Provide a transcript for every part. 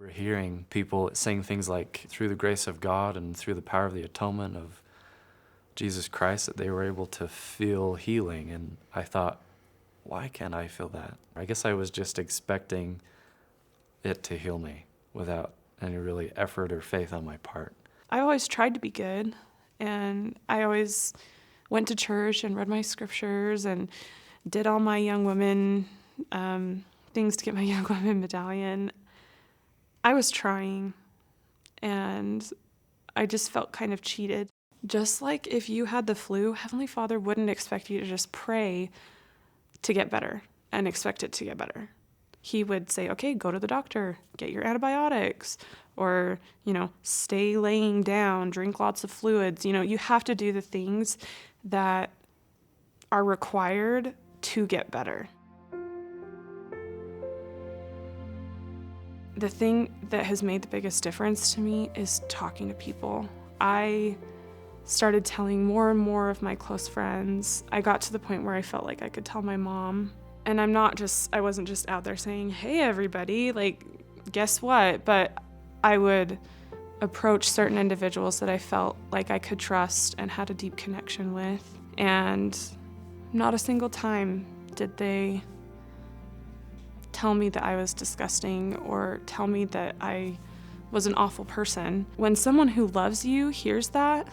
Hearing people saying things like, through the grace of God and through the power of the atonement of Jesus Christ, that they were able to feel healing. And I thought, why can't I feel that? I guess I was just expecting it to heal me without any really effort or faith on my part. I always tried to be good, and I always went to church and read my scriptures and did all my young women things to get my young women medallion. I was trying, and I just felt kind of cheated. Just like if you had the flu, Heavenly Father wouldn't expect you to just pray to get better and expect it to get better. He would say, okay, go to the doctor, get your antibiotics, or, stay laying down, drink lots of fluids. You have to do the things that are required to get better. The thing that has made the biggest difference to me is talking to people. I started telling more and more of my close friends. I got to the point where I felt like I could tell my mom. And I wasn't just out there saying, hey, everybody, guess what? But I would approach certain individuals that I felt like I could trust and had a deep connection with. And not a single time did they tell me that I was disgusting or tell me that I was an awful person. When someone who loves you hears that,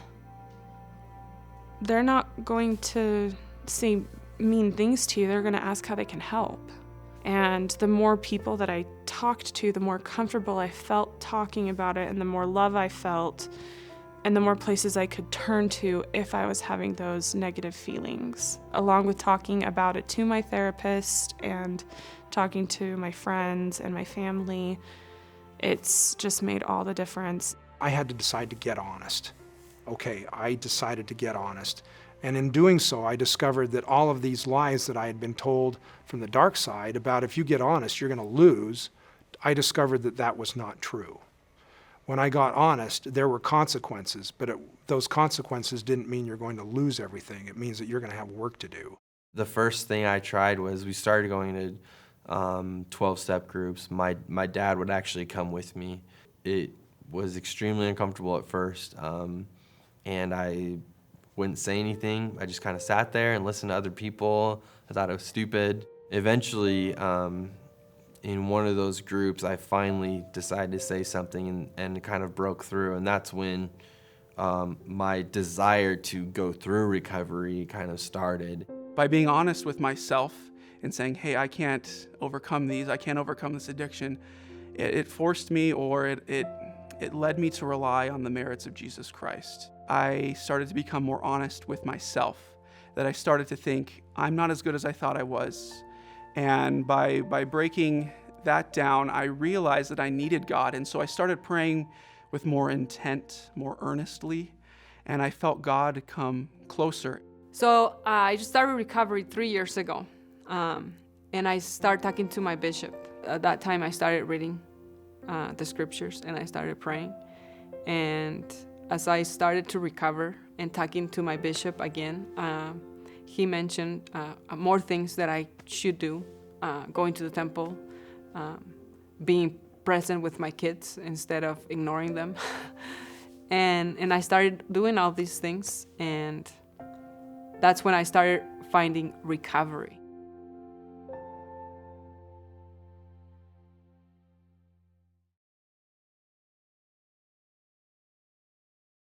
they're not going to say mean things to you. They're going to ask how they can help. And the more people that I talked to, the more comfortable I felt talking about it, and the more love I felt, and the more places I could turn to if I was having those negative feelings. Along with talking about it to my therapist and talking to my friends and my family, it's just made all the difference. I had to decide to get honest. Okay, I decided to get honest. And in doing so, I discovered that all of these lies that I had been told from the dark side about if you get honest, you're going to lose, I discovered that that was not true. When I got honest, there were consequences, but those consequences didn't mean you're going to lose everything. It means that you're going to have work to do. The first thing I tried was we started going to 12-step groups. My dad would actually come with me. It was extremely uncomfortable at first, and I wouldn't say anything. I just kind of sat there and listened to other people. I thought it was stupid. Eventually, in one of those groups, I finally decided to say something and kind of broke through, and that's when my desire to go through recovery kind of started. By being honest with myself and saying, hey, I can't overcome these, I can't overcome this addiction, it forced me, or it led me to rely on the merits of Jesus Christ. I started to become more honest with myself, that I started to think, I'm not as good as I thought I was. And by breaking that down, I realized that I needed God, and so I started praying with more intent, more earnestly, and I felt God come closer. So I just started recovery 3 years ago, and I started talking to my bishop. At that time, I started reading the scriptures, and I started praying. And as I started to recover and talking to my bishop again, he mentioned more things that I should do, going to the temple, being present with my kids instead of ignoring them. and I started doing all these things, and that's when I started finding recovery.